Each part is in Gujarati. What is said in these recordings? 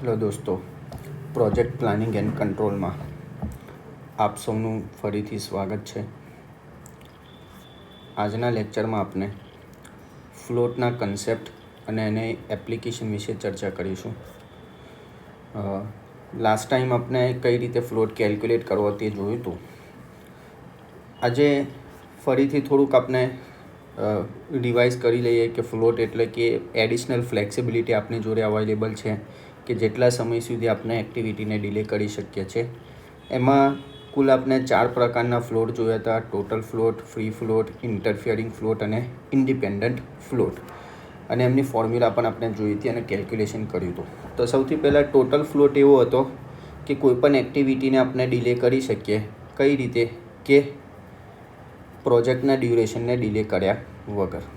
હેલો દોસ્તો, પ્રોજેક્ટ પ્લાનિંગ એન્ડ કંટ્રોલમાં આપ સૌનું ફરીથી સ્વાગત છે. આજના લેક્ચરમાં આપણે ફ્લોટના કન્સેપ્ટ અને એની એપ્લિકેશન વિશે ચર્ચા કરીશું. લાસ્ટ ટાઈમ આપણે કઈ રીતે ફ્લોટ કેલ્ક્યુલેટ કરવો તે જોયું હતું. આજે ફરીથી થોડુંક આપણે રિવાઇઝ કરી લઈએ કે ફ્લોટ એટલે કે એડિશનલ ફ્લેક્સિબિલિટી આપણી જોડે અવેલેબલ છે કે જેટલા સમય સુધી આપણે એક્ટિવિટીને ડિલે કરી શકીએ છીએ. એમાં કુલ આપણે 4 પ્રકારના ફ્લોટ જોયા હતા: total float, free float, interfering float અને ઇન્ડિપેન્ડન્ટ ફ્લોટ. અને એમની ફોર્મ્યુલા પણ આપણે જોઈ હતી અને કેલ્ક્યુલેશન કર્યું હતું. તો સૌથી પહેલાં ટોટલ ફ્લોટ એવો હતો કે કોઈપણ એક્ટિવિટીને આપણે ડિલે કરી શકીએ. કઈ રીતે? કે પ્રોજેક્ટના ડ્યુરેશનને ડિલે કર્યા વગર.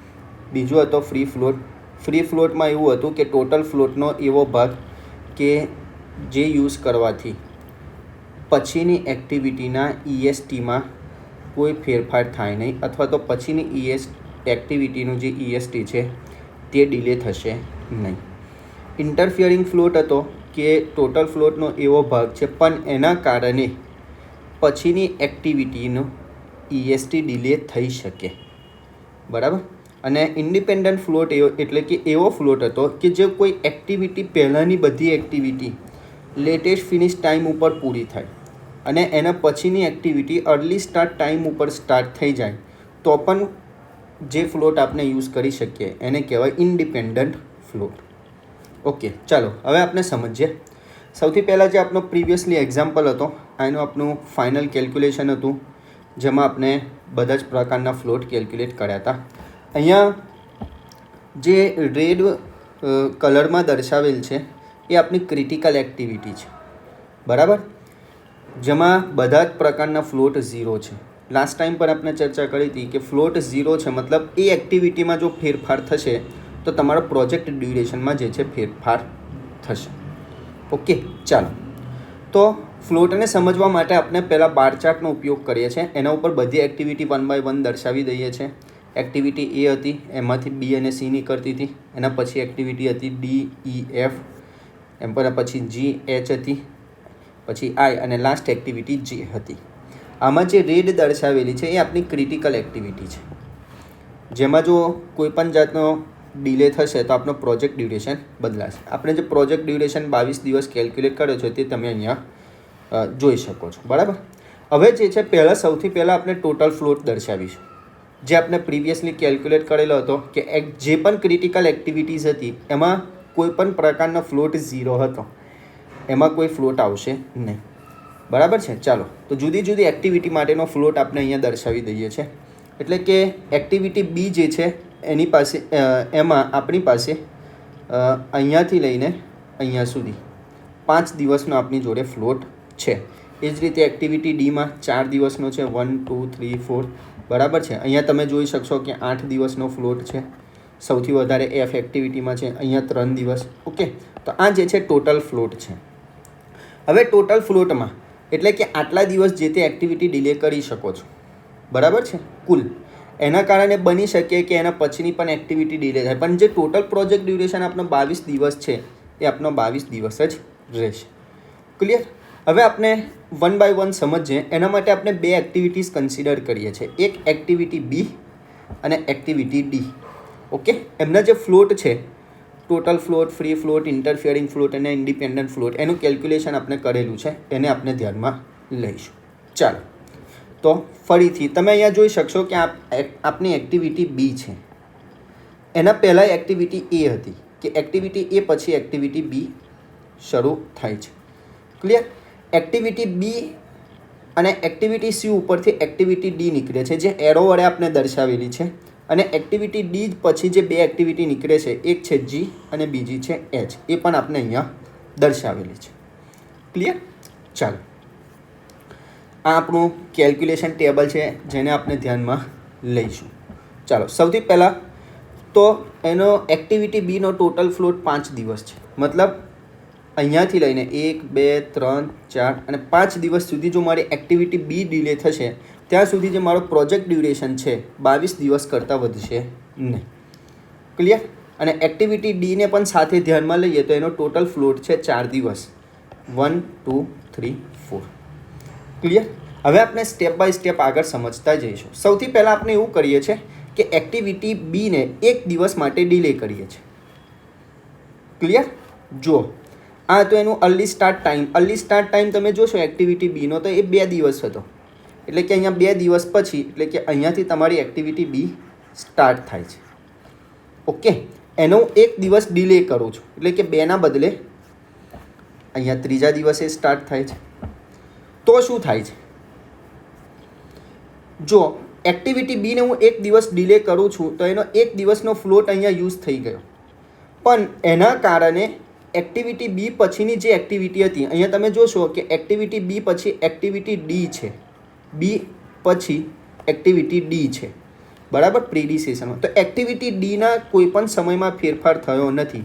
બીજો હતો ફ્રી ફ્લોટ. ફ્રી ફ્લોટમાં એવું હતું કે ટોટલ ફ્લોટનો એવો ભાગ કે જે યુઝ કરવાથી પછીની એક્ટિવિટીના ESTમાં કોઈ ફેરફાર થાય નહીં, અથવા તો પછીની એક્ટિવિટીનું જે EST છે તે ડિલે થશે નહીં. ઇન્ટરફિયરિંગ ફ્લોટ હતો કે ટોટલ ફ્લોટનો એવો ભાગ છે પણ એના કારણે પછીની એક્ટિવિટીનું EST ડિલે થઈ શકે. બરાબર. અને ઇન્ડિપેન્ડન્ટ ફ્લોટ એટલે કે એવો ફ્લોટ હતો કે જે કોઈ એક્ટિવિટી પહેલાંની બધી એક્ટિવિટી લેટેસ્ટ ફિનિશ ટાઈમ ઉપર પૂરી થાય અને એના પછીની એક્ટિવિટી અર્લી સ્ટાર્ટ ટાઈમ ઉપર સ્ટાર્ટ થઈ જાય તો પણ જે ફ્લોટ આપણે યુઝ કરી શકીએ એને કહેવાય ઇન્ડિપેન્ડન્ટ ફ્લોટ. ઓકે, ચાલો હવે આપણે સમજીએ. સૌથી પહેલાં જે આપણો પ્રીવિયસલી એક્ઝામ્પલ હતો એનું આપણું ફાઇનલ કેલ્ક્યુલેશન હતું, જેમાં આપણે બધા જ પ્રકારના ફ્લોટ કેલ્ક્યુલેટ કર્યા હતા. અહીંયા જે રેડ કલરમાં દર્શાવેલ છે એ આપણી ક્રિટિકલ એક્ટિવિટી છે. બરાબર. જેમાં બધા જ પ્રકારના ફ્લોટ 0 છે. લાસ્ટ ટાઈમ પર આપણે ચર્ચા કરી હતી કે ફ્લોટ 0 છે મતલબ એ એક્ટિવિટીમાં જો ફેરફાર થશે તો તમારો પ્રોજેક્ટ ડ્યુરેશનમાં જે છે ફેરફાર થશે. ઓકે, ચાલો. તો ફ્લોટને સમજવા માટે આપણે પહેલાં બાર ચાર્ટનો ઉપયોગ કરીએ છીએ. એના ઉપર બધી એક્ટિવિટી 1 બાય 1 દર્શાવી દઈએ છીએ. એક્ટિવિટી A હતી, એમાંથી B અને C નીકળતી હતી. એના પછી એક્ટિવિટી હતી D, E, F, એમ પર પછી G, H હતી, પછી I અને લાસ્ટ એક્ટિવિટી J હતી. આમાં જે રેડ દર્શાવેલી છે એ આપણી ક્રિટિકલ એક્ટિવિટી છે, જેમાં જો કોઈપણ જાતનો ડિલે થશે તો આપણો પ્રોજેક્ટ ડ્યુરેશન બદલાશે. આપણે જે પ્રોજેક્ટ ડ્યુરેશન 22 દિવસ કેલ્ક્યુલેટ કર્યો છે તે તમે અહીંયા જોઈ શકો છો. બરાબર. હવે જે છે સૌથી પહેલાં આપણે ટોટલ ફ્લોટ દર્શાવીશું, જે આપણે પ્રીવિયસલી કેલ્ક્યુલેટ કરેલો હતો કે જે પણ ક્રિટિકલ એક્ટિવિટીઝ હતી એમાં કોઈ પણ પ્રકારનો ફ્લોટ 0 હતો, એમાં કોઈ ફ્લોટ આવશે નહીં. બરાબર છે. ચાલો, તો જુદી જુદી એક્ટિવિટી માટેનો ફ્લોટ આપણે અહીંયા દર્શાવી દઈએ છીએ. એટલે કે એક્ટિવિટી B જે છે એની પાસે એમાં આપણી પાસે અહીંયાથી લઈને અહીંયા સુધી 5 દિવસનો આપણી જોડે ફ્લોટ છે. એ જ રીતે એક્ટિવિટી Dમાં 4 દિવસનો છે, 1, 2, 3, 4. બરાબર છે. અહીંયા તમે જોઈ શકશો કે 8 દિવસનો ફ્લોટ છે. સૌથી વધારે F એક્ટિવિટીમાં છે, અહીંયા 3 દિવસ. ઓકે, તો આ જે છે ટોટલ ફ્લોટ છે. હવે ટોટલ ફ્લોટમાં એટલે કે આટલા દિવસ જે તે એક્ટિવિટી ડિલે કરી શકો છો. બરાબર છે. કુલ એના કારણે બની શકે કે એના પછીની પણ એક્ટિવિટી ડિલે થાય, પણ જે ટોટલ પ્રોજેક્ટ ડ્યુરેશન આપણો 22 દિવસ છે એ આપણો 22 દિવસ જ રહેશે. ક્લિયર? હવે આપણે 1 બાય 1 સમજીએ. એના માટે આપણે 2 એક્ટિવિટીઝ કન્સિડર કરીએ છીએ. એક એક્ટિવિટી B અને એક્ટિવિટી D. ઓકે, એમના જે ફ્લોટ છે total float, free float, interfering float અને ઇન્ડિપેન્ડન્ટ ફ્લોટ, એનું કેલ્ક્યુલેશન આપણે કરેલું છે, એને આપણે ધ્યાનમાં લઈશું. ચાલો, તો ફરીથી તમે અહીંયા જોઈ શકશો કે આપની એક્ટિવિટી B છે. એના પહેલાં એક્ટિવિટી A હતી કે એક્ટિવિટી A પછી એક્ટિવિટી B શરૂ થાય છે. ક્લિયર? એક્ટિવિટી B અને એક્ટિવિટી C ઉપરથી એક્ટિવિટી D નીકળે છે, જે એરો વડે આપણે દર્શાવેલી છે. અને એક્ટિવિટી D પછી જે 2 એક્ટિવિટી નીકળે છે, એક છે G અને બીજી છે H, એ પણ આપણે અહીંયા દર્શાવેલી છે. ક્લિયર? ચાલો, આ આપણું કેલ્ક્યુલેશન ટેબલ છે જેને આપણે ધ્યાનમાં લઈશું. ચાલો, સૌથી પહેલાં તો એનો એક્ટિવિટી Bનો ટોટલ ફ્લોટ 5 દિવસ છે. મતલબ અહીંયાથી લઈને 1, 2, 3, 4 અને 5 દિવસ સુધી જો મારી એક્ટિવિટી B ડિલે થશે ત્યાં સુધી જે મારો પ્રોજેક્ટ ડ્યુરેશન છે 22 દિવસ કરતાં વધશે નહીં. ક્લિયર? અને એક્ટિવિટી ડીને પણ સાથે ધ્યાનમાં લઈએ તો એનો ટોટલ ફ્લોટ છે 4 દિવસ, 1 2 3 4. ક્લિયર? હવે આપણે સ્ટેપ બાય સ્ટેપ આગળ સમજતા જઈશું. સૌથી પહેલાં આપણે એવું કરીએ છીએ કે એક્ટિવિટી બીને 1 દિવસ માટે ડિલે કરીએ છીએ. ક્લિયર? જુઓ, આ તો એનું અર્લી સ્ટાર્ટ ટાઈમ તમે જોશો એક્ટિવિટી બીનો તો એ 2 દિવસ હતો. એટલે કે અહીંયા 2 દિવસ પછી, એટલે કે અહીંયાથી તમારી એક્ટિવિટી બી સ્ટાર્ટ થાય છે. ઓકે, એનો 1 દિવસ ડિલે કરું છું, એટલે કે 2ના બદલે અહીંયા 3જા દિવસે સ્ટાર્ટ થાય છે. તો શું થાય છે? જો એક્ટિવિટી બીને હું 1 દિવસ ડિલે કરું છું તો એનો 1 દિવસનો ફ્લોટ અહીંયા યુઝ થઈ ગયો. પણ એના કારણે એક્ટિવિટી બી પછીની જે એક્ટિવિટી હતી, અહીંયા તમે જોશો કે એક્ટિવિટી બી પછી એક્ટિવિટી ડી છે, બી પછી એક્ટિવિટી ડી છે, બરાબર, પ્રીડિસેશનમાં. તો એક્ટિવિટી ડીના કોઈ પણ સમયમાં ફેરફાર થયો નથી.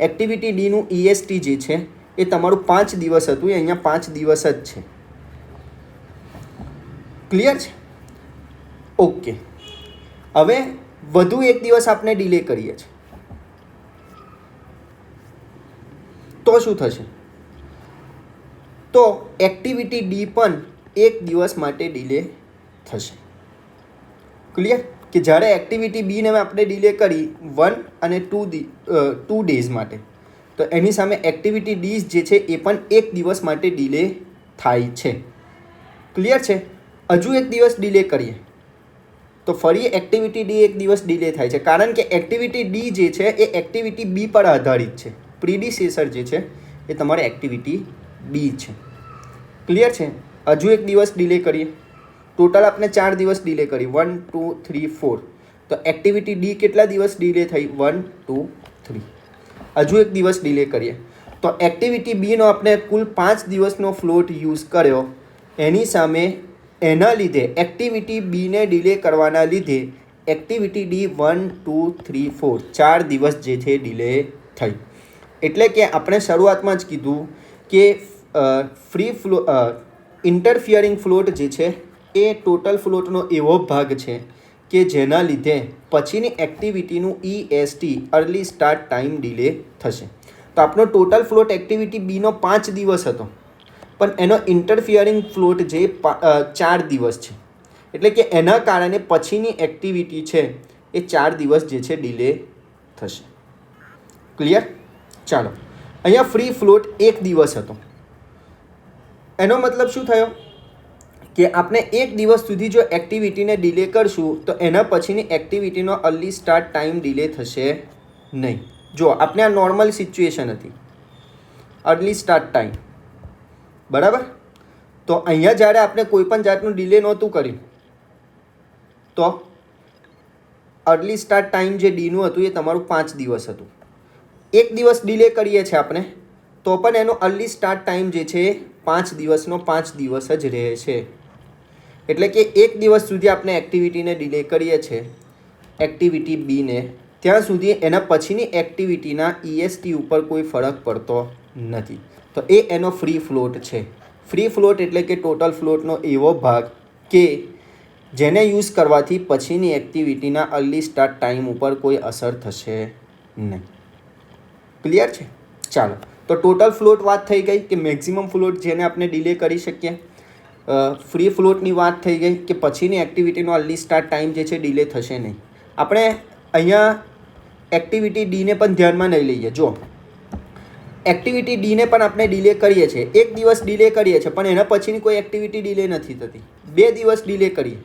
એક્ટિવિટી ડીનું EST જે છે એ તમારું 5 દિવસ હતું, એ અહીંયા 5 દિવસ જ છે. ક્લિયર છે? ઓકે, હવે વધુ 1 દિવસ આપણે ડિલે કરીએ છીએ તો શું થશે? તો એક્ટિવિટી ડી પણ 1 દિવસ માટે ડિલે થશે. ક્લિયર? કે જ્યારે એક્ટિવિટી બીને આપણે ડિલે કરી 1 અને 2 ડેઝ માટે, તો એની સામે એક્ટિવિટી ડી જે છે એ પણ 1 દિવસ માટે ડિલે થાય છે. ક્લિયર છે? હજુ 1 દિવસ ડિલે કરીએ તો ફરી એક્ટિવિટી ડી 1 દિવસ ડિલે થાય છે, કારણ કે એક્ટિવિટી ડી જે છે એ એક્ટિવિટી બી પર આધારિત છે. પ્રીડિસેસર જે છે એ તમારી એક્ટિવિટી બી છે. ક્લિયર છે? હજુ 1 દિવસ ડિલે કરીએ, ટોટલ આપણે 4 દિવસ ડિલે કરી, 1 2 3 4. તો એક્ટિવિટી ડી કેટલા દિવસ ડિલે થઈ? 1 2 3. હજુ 1 દિવસ ડિલે કરીએ તો એક્ટિવિટી બીનો આપણે કુલ 5 દિવસનો ફ્લોટ યુઝ કર્યો. એની સામે એના લીધે એક્ટિવિટી બીને ડિલે કરવાના લીધે એક્ટિવિટી ડી 1 2 3 4 4 દિવસ જે છે ડિલે થઈ. એટલે કે આપણે શરૂઆતમાં જ કીધું કે ઇન્ટરફિયરિંગ ફ્લોટ જે છે એ ટોટલ ફ્લોટનો એવો ભાગ છે કે જેના લીધે પછીની એક્ટિવિટીનું EST early start time delay થશે. તો આપણો ટોટલ ફ્લોટ એક્ટિવિટી બીનો 5 દિવસ હતો, પણ એનો ઇન્ટરફિયરિંગ ફ્લોટ જે 4 દિવસ છે. એટલે કે એના કારણે પછીની એક્ટિવિટી છે એ 4 દિવસ જે છે ડિલે થશે. ક્લિયર? ચાલો, અહીંયા ફ્રી ફ્લોટ 1 દિવસ હતો. એનો મતલબ શું થયો કે આપણે 1 દિવસ સુધી જો એક્ટિવિટીને ડિલે કરશું તો એના પછીની એક્ટિવિટીનો અર્લી સ્ટાર્ટ ટાઈમ ડિલે થશે નહીં. જો આપણે આ નોર્મલ સિચ્યુએશન હતી, અર્લી સ્ટાર્ટ ટાઈમ, બરાબર. તો અહીંયા જ્યારે આપણે કોઈ પણ જાતનું ડિલે નહોતું કર્યું તો અર્લી સ્ટાર્ટ ટાઈમ જે ડીનું હતું એ તમારું 5 દિવસ હતું. 1 દિવસ ડિલે કરીએ છીએ આપણે તો પણ એનો અર્લી સ્ટાર્ટ ટાઈમ જે છે 5 દિવસનો 5 દિવસ જ રહે છે. એટલે કે 1 દિવસ સુધી આપણે એક્ટિવિટીને ડિલે કરીએ છીએ એક્ટિવિટી બીને, ત્યાં સુધી એના પછીની એક્ટિવિટીના EST ઉપર કોઈ ફરક પડતો નથી. તો એ એનો ફ્રી ફ્લોટ છે. ફ્રી ફ્લોટ એટલે કે ટોટલ ફ્લોટનો એવો ભાગ કે જેને યુઝ કરવાથી પછીની એક્ટિવિટીના અર્લી સ્ટાર્ટ ટાઈમ ઉપર કોઈ અસર થશે નહીં. ક્લિયર છે? ચાલો, તો ટોટલ ફ્લોટ વાત થઈ ગઈ કે મેક્સિમમ ફ્લોટ જેને આપણે ડિલે કરી શકીએ. ફ્રી ફ્લોટની વાત થઈ ગઈ કે પછીની એક્ટિવિટીનો અર્લી સ્ટાર્ટ ટાઈમ જે છે ડિલે થશે નહીં. આપણે અહીંયા એક્ટિવિટી ડીને પણ ધ્યાનમાં નહીં લઈએ. જો એક્ટિવિટી ડીને પણ આપણે ડિલે કરીએ છીએ, 1 દિવસ ડિલે કરીએ છીએ, પણ એના પછીની કોઈ એક્ટિવિટી ડિલે નથી થતી. 2 દિવસ ડિલે કરીએ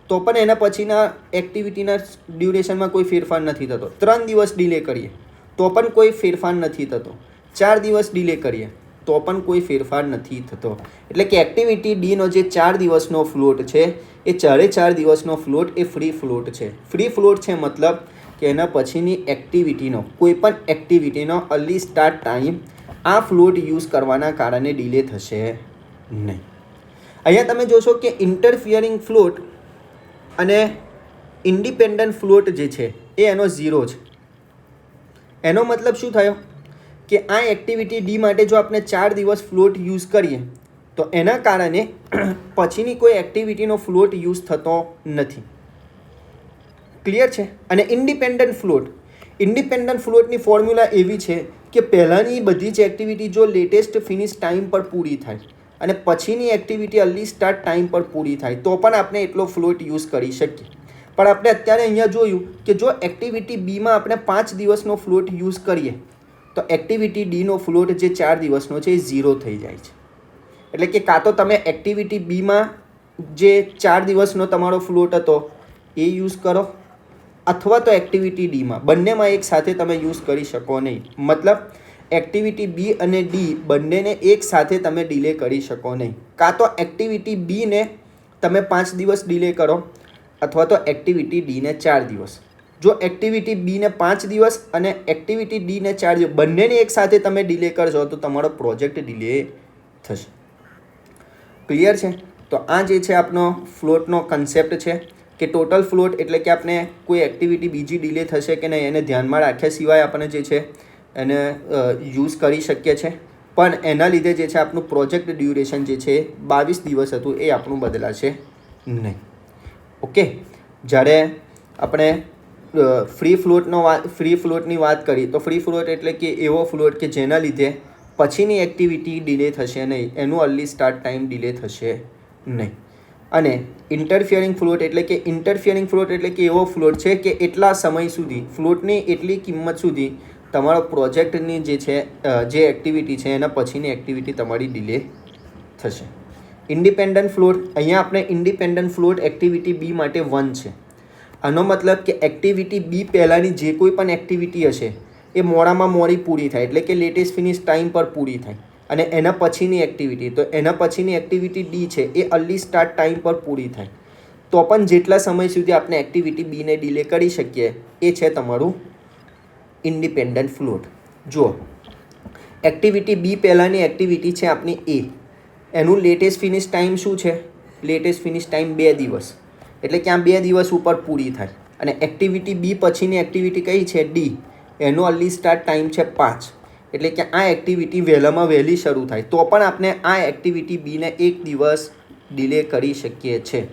તો પણ એના પછીના એક્ટિવિટીના ડ્યુરેશનમાં કોઈ ફેરફાર નથી થતો. 3 દિવસ ડિલે કરીએ તો પણ કોઈ ફેરફાર નથી થતો. 4 દિવસ ડિલે કરીએ તો પણ કોઈ ફેરફાર નથી થતો. એટલે કે એક્ટિવિટી ડીનો જે 4 દિવસનો ફ્લોટ છે એ 4 દિવસનો ફ્લોટ એ ફ્રી ફ્લોટ છે. ફ્રી ફ્લોટ છે મતલબ કે એના પછીની એક્ટિવિટીનો કોઈ પણ એક્ટિવિટીનો અર્લી સ્ટાર્ટ ટાઈમ આ ફ્લોટ યુઝ કરવાના કારણે ડિલે થશે નહીં. અહીંયા તમે જોશો કે ઇન્ટરફિયરિંગ ફ્લોટ અને ઇન્ડિપેન્ડન્ટ ફ્લોટ જે છે એ એનો 0 છે. એનો મતલબ શું થયો કે આ એક્ટિવિટી ડી માટે જો આપણે 4 દિવસ ફ્લોટ યુઝ કરીએ તો એના કારણે પછીની કોઈ એક્ટિવિટીનો ફ્લોટ યુઝ થતો નથી. ક્લિયર છે? અને ઇન્ડિપેન્ડન્ટ ફ્લોટ ઇન્ડિપેન્ડન્ટ ફ્લોટની ફોર્મ્યુલા એવી છે કે પહેલાંની બધી જ એક્ટિવિટી જો લેટેસ્ટ ફિનિશ ટાઈમ પર પૂરી થાય અને પછીની એક્ટિવિટી અર્લી સ્ટાર્ટ ટાઈમ પર પૂરી થાય તો પણ આપણે એટલો ફ્લોટ યુઝ કરી શકીએ. પણ આપણે અત્યારે અહીંયા જોયું કે જો એક્ટિવિટી બીમાં આપણે 5 દિવસનો ફ્લોટ યુઝ કરીએ તો એક્ટિવિટી ડીનો ફ્લોટ જે 4 દિવસનો છે એ 0 થઈ જાય છે. એટલે કે કાં તો તમે એક્ટિવિટી બીમાં જે 4 દિવસનો તમારો ફ્લોટ હતો એ યુઝ કરો અથવા તો એક્ટિવિટી ડીમાં, બંનેમાં એક સાથે તમે યુઝ કરી શકો નહીં. મતલબ એક્ટિવિટી બી અને ડી બંનેને એક સાથે તમે ડિલે કરી શકો નહીં. કાં તો એક્ટિવિટી બીને તમે 5 દિવસ ડિલે કરો અથવા તો એક્ટિવિટી ડીને 4 દિવસ. જો એક્ટિવિટી બીને 5 દિવસ અને એક્ટિવિટી ડીને 4 દિવસ બંનેને એક સાથે તમે ડિલે કરશો તો તમારો પ્રોજેક્ટ ડિલે થશે. ક્લિયર છે? તો આ જે છે આપનો ફ્લોટનો કન્સેપ્ટ છે કે ટોટલ ફ્લોટ એટલે કે આપણે કોઈ એક્ટિવિટી બીજી ડિલે થશે કે નહીં એને ધ્યાનમાં રાખ્યા સિવાય આપણે જે છે એને યુઝ કરી શકીએ છીએ. પણ એના લીધે જે છે આપણું પ્રોજેક્ટ ડ્યુરેશન જે છે 22 દિવસ હતું એ આપણું બદલાશે નહીં. ઓકે, જ્યારે આપણે ફ્રી ફ્લોટની વાત કરી તો ફ્રી ફ્લોટ એટલે કે એવો ફ્લોટ કે જેના લીધે પછીની એક્ટિવિટી ડિલે થશે નહીં, એનું અર્લી સ્ટાર્ટ ટાઈમ ડિલે થશે નહીં. અને ઇન્ટરફિયરિંગ ફ્લોટ એટલે કે એવો ફ્લોટ છે કે એટલા સમય સુધી ફ્લોટની એટલી કિંમત સુધી તમારો પ્રોજેક્ટની જે છે જે એક્ટિવિટી છે એના પછીની એક્ટિવિટી તમારી ડિલે થશે. ઇન્ડિપેન્ડન્ટ ફ્લોટ, અહીંયા આપણે ઇન્ડિપેન્ડન્ટ ફ્લોટ એક્ટિવિટી બી માટે 1 છે. આનો મતલબ કે એક્ટિવિટી બી પહેલાંની જે કોઈ પણ એક્ટિવિટી હશે એ મોડામાં મોડી પૂરી થાય એટલે કે લેટેસ્ટ ફિનિશ ટાઈમ પર પૂરી થાય અને એના પછીની એક્ટિવિટી તો એના પછીની એક્ટિવિટી ડી છે એ અર્લી સ્ટાર્ટ ટાઈમ પર પૂરી થાય તો પણ જેટલા સમય સુધી આપણે એક્ટિવિટી બીને ડિલે કરી શકીએ એ છે તમારું ઇન્ડિપેન્ડન્ટ ફ્લોટ. જુઓ, એક્ટિવિટી બી પહેલાંની એક્ટિવિટી છે આપણી એ, એનું લેટેસ્ટ ફિનિશ ટાઈમ શું છે? લેટેસ્ટ ફિનિશ ટાઈમ 2 દિવસ એટલે કે આ 2 દિવસ ઉપર પૂરી થાય. અને એક્ટિવિટી બી પછીની એક્ટિવિટી કઈ છે? ડી, એનો અર્લી સ્ટાર્ટ ટાઈમ છે 5 એટલે કે આ એક્ટિવિટી વહેલામાં વહેલી શરૂ થાય તો પણ આપણે આ એક્ટિવિટી બીને 1 દિવસ ડિલે કરી શકીએ છીએ.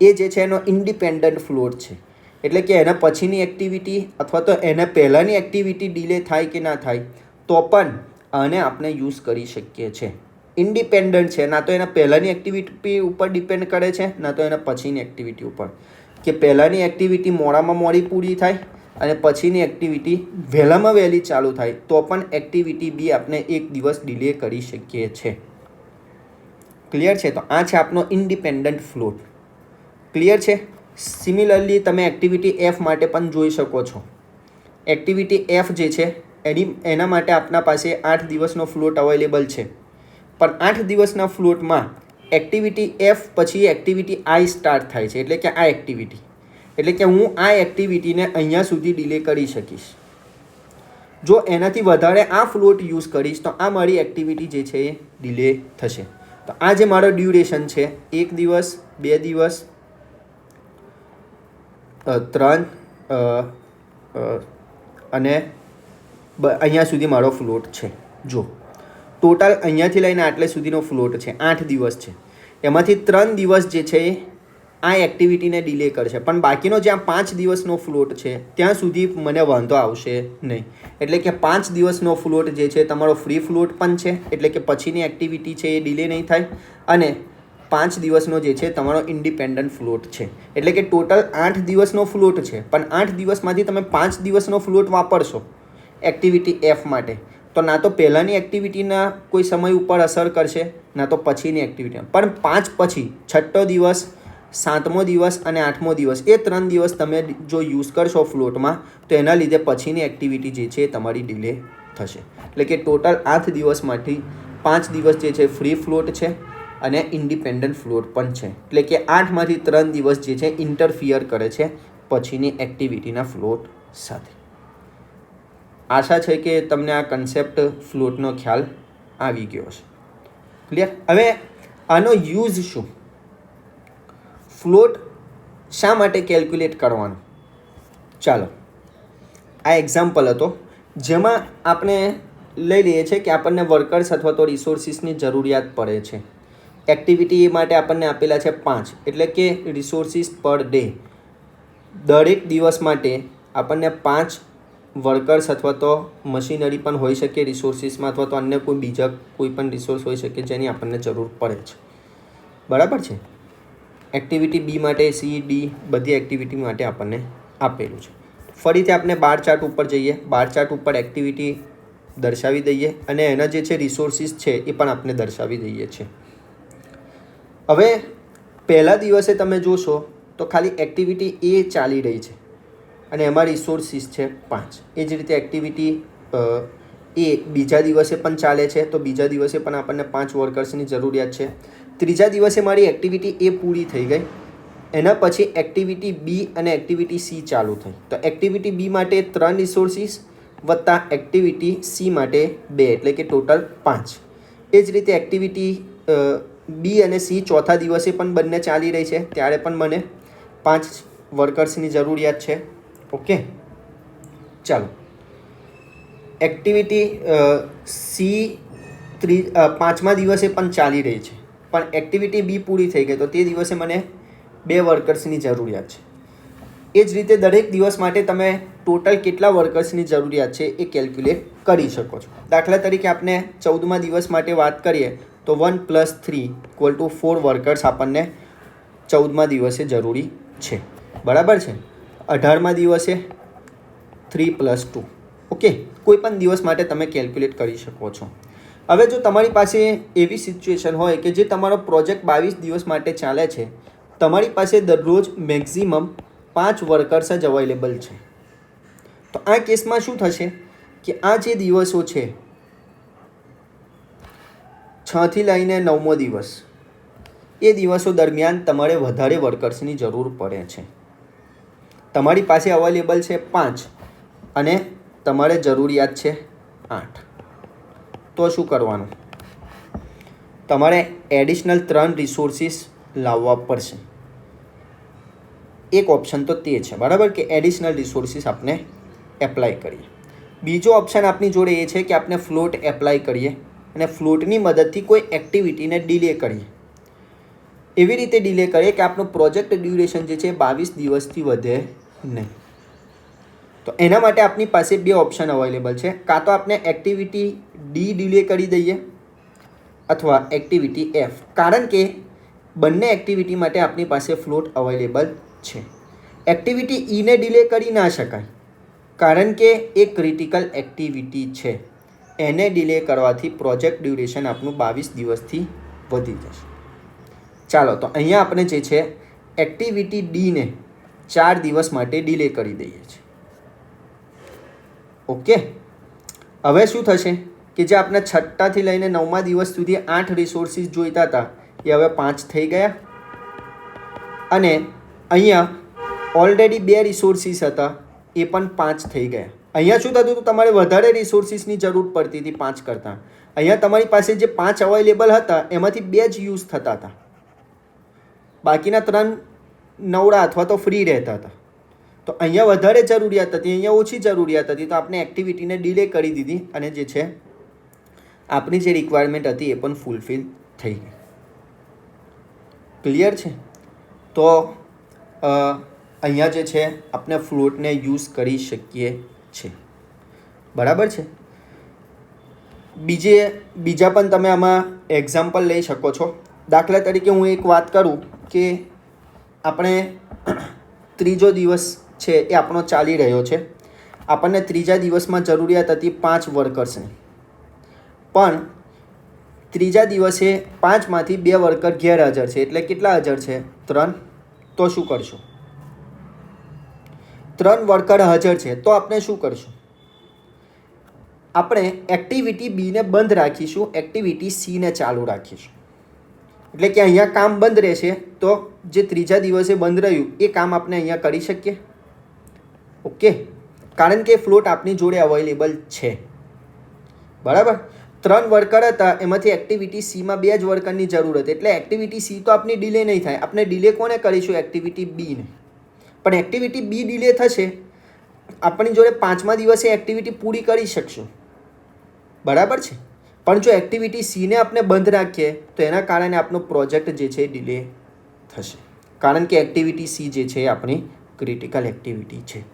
એ જે છે એનો ઇન્ડિપેન્ડન્ટ ફ્લોટ છે. એટલે કે એના પછીની એક્ટિવિટી અથવા તો એના પહેલાંની એક્ટિવિટી ડિલે થાય કે ના થાય તો પણ આને આપણે યુઝ કરી શકીએ છીએ. ઇન્ડિપેન્ડન્ટ છે, ના તો એના પહેલાંની એક્ટિવિટી ઉપર ડિપેન્ડ કરે છે ના તો એના પછીની એક્ટિવિટી ઉપર. કે પહેલાંની એક્ટિવિટી મોડામાં મોડી પૂરી થાય અને પછીની એક્ટિવિટી વહેલામાં વહેલી ચાલુ થાય તો પણ એક્ટિવિટી બી આપણે 1 દિવસ ડિલે કરી શકીએ છીએ. ક્લિયર છે? તો આ છે આપનો ઇન્ડિપેન્ડન્ટ ફ્લોટ. ક્લિયર છે? સિમિલરલી તમે એક્ટિવિટી એફ માટે પણ જોઈ શકો છો. એક્ટિવિટી એફ જે છે એના માટે આપણા પાસે 8 દિવસનો ફ્લોટ અવેલેબલ છે. પણ 8 દિવસના ફ્લોટમાં એક્ટિવિટી એફ પછી એક્ટિવિટી આઈ સ્ટાર્ટ થાય છે એટલે કે આ એક્ટિવિટી એટલે કે હું આ એક્ટિવિટીને અહીંયા સુધી ડિલે કરી શકીશ. જો એનાથી વધારે આ ફ્લોટ યુઝ કરીશ તો આ મારી એક્ટિવિટી જે છે એ ડિલે થશે. તો આ જે મારો ડ્યુરેશન છે 1 દિવસ, 2 દિવસ, 3 અને અહીંયા સુધી મારો ફ્લોટ છે. જો ટોટલ અહીંયાથી લઈને આટલે સુધીનો ફ્લોટ છે 8 દિવસ છે. એમાંથી 3 દિવસ જે છે આ એક્ટિવિટીને ડિલે કરશે પણ બાકીનો જ્યાં 5 દિવસનો ફ્લોટ છે ત્યાં સુધી મને વાંધો આવશે નહીં. એટલે કે 5 દિવસનો ફ્લોટ જે છે તમારો ફ્રી ફ્લોટ પણ છે એટલે કે પછીની એક્ટિવિટી છે એ ડિલે નહીં થાય અને 5 દિવસનો જે છે તમારો ઇન્ડિપેન્ડન્ટ ફ્લોટ છે. એટલે કે ટોટલ 8 દિવસનો ફ્લોટ છે પણ 8 દિવસમાંથી તમે 5 દિવસનો ફ્લોટ વાપરશો એક્ટિવિટી એફ માટે તો ના તો પહેલાંની એક્ટિવિટીના કોઈ સમય ઉપર અસર કરશે ના તો પછીની એક્ટિવિટી. પણ 5 પછી 6મો દિવસ, 7મો દિવસ અને 8મો દિવસ એ 3 દિવસ તમે જો યુઝ કરશો ફ્લોટમાં તો એના લીધે પછીની એક્ટિવિટી જે છે એ તમારી ડિલે થશે. એટલે કે ટોટલ 8 દિવસમાંથી 5 દિવસ જે છે ફ્રી ફ્લોટ છે અને ઇન્ડિપેન્ડન્ટ ફ્લોટ પણ છે. એટલે કે 8માંથી 3 દિવસ જે છે ઇન્ટરફિયર કરે છે પછીની એક્ટિવિટીના ફ્લોટ સાથે. આશા છે કે તમને આ કન્સેપ્ટ ફ્લોટનો ખ્યાલ આવી ગયો હશે. ક્લિયર? હવે આનો યુઝ શું? ફ્લોટ શા માટે કેલ્ક્યુલેટ કરવાનો? ચાલો, આ એક્ઝામ્પલ હતો જેમાં આપણે લઈ લઈએ છીએ કે આપણને વર્કર્સ અથવા તો રિસોર્સિસની જરૂરિયાત પડે છે. એક્ટિવિટી માટે આપણને આપેલા છે 5 એટલે કે રિસોર્સિસ પર ડે. દરેક દિવસ માટે આપણને 5 વર્કર્સ અથવા તો મશીનરી પણ હોઈ શકે રિસોર્સિસમાં, અથવા તો અન્ય કોઈ બીજા કોઈ પણ રિસોર્સ હોઈ શકે જેની આપણને જરૂર પડે છે. બરાબર છે. એક્ટિવિટી બી માટે સી ડી બધી એક્ટિવિટી માટે આપણને આપેલું છે. ફરીથી આપણે બાર ચાર્ટ ઉપર જઈએ. બાર ચાર્ટ ઉપર એક્ટિવિટી દર્શાવી દઈએ અને એના જે છે રિસોર્સિસ છે એ પણ આપણે દર્શાવી દઈએ છીએ. હવે પહેલા દિવસે તમે જોશો તો ખાલી એક્ટિવિટી એ ચાલી રહી છે અને એમાં રિસોર્સિસ છે 5. એ જ રીતે એક્ટિવિટી એ બીજા દિવસે પણ ચાલે છે, તો બીજા દિવસે પણ આપણને 5 વર્કર્સની જરૂરિયાત છે. ત્રીજા દિવસે મારી એક્ટિવિટી એ પૂરી થઈ ગઈ. એના પછી એક્ટિવિટી બી અને એક્ટિવિટી સી ચાલુ થઈ. તો એક્ટિવિટી બી માટે 3 રિસોર્સિસ વત્તા એક્ટિવિટી સી માટે 2, એટલે કે ટોટલ 5. એ જ રીતે એક્ટિવિટી બી અને સી ચોથા દિવસે પણ બંને ચાલી રહી છે, ત્યારે પણ મને 5 વર્કર્સની જરૂરિયાત છે. ઓકે, ચાલો. એક્ટિવિટી સી 5મા દિવસે પણ ચાલી રહી છે, પણ એક્ટિવિટી બી પૂરી થઈ ગઈ, તો તે દિવસે મને 2 વર્કર્સની જરૂરિયાત છે. એ જ રીતે દરેક દિવસ માટે તમે ટોટલ કેટલા વર્કર્સની જરૂરિયાત છે એ કેલ્ક્યુલેટ કરી શકો છો. દાખલા તરીકે આપણે 14મા દિવસ માટે વાત કરીએ તો 1 + 3 = 4 વર્કર્સ આપણને 14મા દિવસે જરૂરી છે. બરાબર છે. 18મા દિવસે 3 + 2. ઓકે, કોઈ પણ દિવસ માટે તમે કેલ્ક્યુલેટ કરી શકો છો. હવે જો તમારી પાસે એવી સિચ્યુએશન હોય કે જે તમારો પ્રોજેક્ટ 22 દિવસ માટે ચાલે છે, તમારી પાસે દરરોજ મેક્સિમમ 5 વર્કર્સ જ અવેલેબલ છે, તો આ કેસમાં શું થશે કે આ જે દિવસો છે 6 થી લઈને 9મો દિવસ, એ દિવસો દરમિયાન તમારે વધારે વર્કર્સની જરૂર પડે છે. તમારી પાસે અવેલેબલ છે 5 અને તમારે જરૂરિયાત છે 8. તો શું કરવાનું? તમારે એડિશનલ 3 રિસોર્સિસ લાવવા પડશે. એક ઓપ્શન તો તે છે, બરાબર, કે એડિશનલ રિસોર્સિસ આપણે એપ્લાય કરીએ. બીજો ઓપ્શન આપણી જોડે એ છે કે આપણે ફ્લોટ એપ્લાય કરીએ અને ફ્લોટની મદદથી કોઈ એક્ટિવિટીને ડિલે કરીએ. એવી રીતે ડિલે કરીએ કે આપણો પ્રોજેક્ટ ડ્યુરેશન જે છે 22 દિવસથી વધે નહીં. તો એના માટે આપણી પાસે 2 ઓપ્શન અવેલેબલ છે. કાં તો આપણે એક્ટિવિટી ડી ડિલે કરી દઈએ અથવા એક્ટિવિટી એફ, કારણ કે બંને એક્ટિવિટી માટે આપણી પાસે ફ્લોટ અવેલેબલ છે. એક્ટિવિટી ઈને ડિલે કરી ના શકાય, કારણ કે એ ક્રિટિકલ એક્ટિવિટી છે. એને ડિલે કરવાથી પ્રોજેક્ટ ડ્યુરેશન આપણું 22 દિવસથી વધી જશે. ચાલો, તો અહીંયા આપણે જે છે એક્ટિવિટી ડીને 4 દિવસ માટે ડિલે કરી દઈએ છીએ. ઓકે, હવે શું થશે કે જે આપણે 6થી લઈને 9મા દિવસ સુધી 8 રિસોર્સિસ જોઈતા હતા એ હવે 5 થઈ ગયા, અને અહીંયા ઓલરેડી 2 રિસોર્સિસ હતા એ પણ 5 થઈ ગયા. અહીંયા શું થતું હતું? તમારે વધારે રિસોર્સિસની જરૂર પડતી હતી 5 કરતાં. અહીંયા તમારી પાસે જે 5 અવેલેબલ હતા એમાંથી 2 જ યુઝ થતા હતા, બાકીના 3 નવડા અથવા તો ફ્રી રહેતા હતા. તો અહીંયા વધારે જરૂરિયાત હતી, અહીંયા ઓછી જરૂરિયાત હતી, તો આપણે એક્ટિવિટીને ડિલે કરી દીધી અને જે છે આપણી જે રિક્વાયરમેન્ટ હતી એ પણ ફૂલફિલ થઈ ગઈ. ક્લિયર છે? તો અહીંયા જે છે આપણે ફ્લોટને યુઝ કરી શકીએ છીએ. બરાબર છે. બીજા પણ તમે આમાં એક્ઝામ્પલ લઈ શકો છો. દાખલા તરીકે હું એક વાત કરું કે આપણે ત્રીજો દિવસ છે એ આપણો ચાલી રહ્યો છે. આપણને ત્રીજા દિવસમાં જરૂરિયાત હતી 5 વર્કર્સની, પણ ત્રીજા દિવસે 5માંથી 2 વર્કર ગેરહાજર છે, એટલે કેટલા હાજર છે? 3. તો શું કરશું? 3 વર્કર હાજર છે, તો આપણે શું કરશું? આપણે એક્ટિવિટી બીને બંધ રાખીશું, એક્ટિવિટી સીને ચાલુ રાખીશું. એટલે કે અહીંયા કામ બંધ રહેશે, તો જે ત્રીજા દિવસે બંધ રહ્યું એ કામ આપણે અહીંયા કરી શકીએ. ઓકે, કારણ કે ફ્લોટ આપણી જોડે અવેલેબલ છે. બરાબર. 3 વર્કર હતા, એમાંથી એક્ટિવિટી સીમાં 2 જ વર્કરની જરૂર હતી, એટલે એક્ટિવિટી સી તો આપણી ડિલે નહીં થાય. આપણે ડિલે કોને કરીશું? એક્ટિવિટી બીને. પણ એક્ટિવિટી બી ડિલે થશે, આપણી જોડે 5મા દિવસે એક્ટિવિટી પૂરી કરી શકશું. બરાબર છે. પણ જો એક્ટિવિટી સીને આપણે બંધ રાખીએ તો એના કારણે આપણો પ્રોજેક્ટ જે છે ડિલે થશે, કારણ કે એક્ટિવિટી સી જે છે એ આપણી ક્રિટિકલ એક્ટિવિટી છે.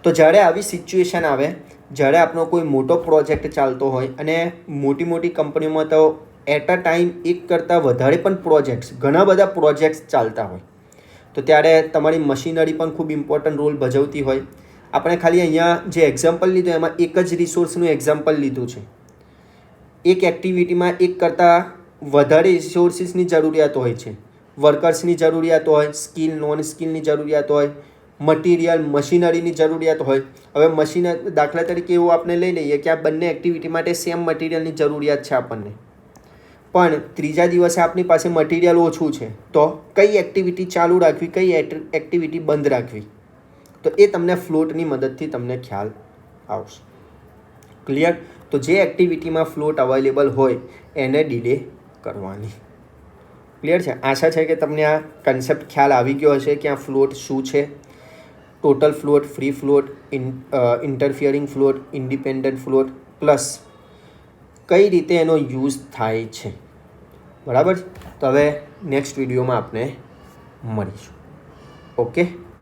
તો જ્યારે આવી સિચ્યુએશન આવે, જ્યારે આપણો કોઈ મોટો પ્રોજેક્ટ ચાલતો હોય અને મોટી મોટી કંપનીઓમાં તો એટ અ ટાઈમ એક કરતાં વધારે પણ ઘણા બધા પ્રોજેક્ટ્સ ચાલતા હોય, તો ત્યારે તમારી મશીનરી પણ ખૂબ ઇમ્પોર્ટન્ટ રોલ ભજવતી હોય. આપણે ખાલી અહીંયા જે એક્ઝામ્પલ લીધું એમાં એક જ રિસોર્સનું એક્ઝામ્પલ લીધું છે. એક એક્ટિવિટીમાં એક કરતાં વધારે રિસોર્સિસની જરૂરિયાત હોય છે. વર્કર્સની જરૂરિયાત હોય, સ્કિલ નોન સ્કિલની જરૂરિયાત હોય, મટીરિયલ મશીનરીની જરૂરિયાત હોય. હવે દાખલા તરીકે એવું આપણે લઈ લઈએ કે આ બંને એક્ટિવિટી માટે સેમ મટીરિયલની જરૂરિયાત છે આપણને, પણ ત્રીજા દિવસે આપણી પાસે મટીરિયલ ઓછું છે, તો કઈ એક્ટિવિટી ચાલુ રાખવી, કઈ એક્ટિવિટી બંધ રાખવી, તો એ તમને ફ્લોટની મદદથી તમને ખ્યાલ આવશે. ક્લિયર? તો જે એક્ટિવિટીમાં ફ્લોટ અવેલેબલ હોય એને ડિલે કરવાની. ક્લિયર છે? આશા છે કે તમને આ કન્સેપ્ટ ખ્યાલ આવી ગયો હશે કે આ ફ્લોટ શું છે, total float, free float, interfering float, independent float, plus કઈ રીતે એનો યુઝ થાય છે. બરાબર? તો હવે નેક્સ્ટ વિડીયોમાં આપણે મળીશું. ઓકે.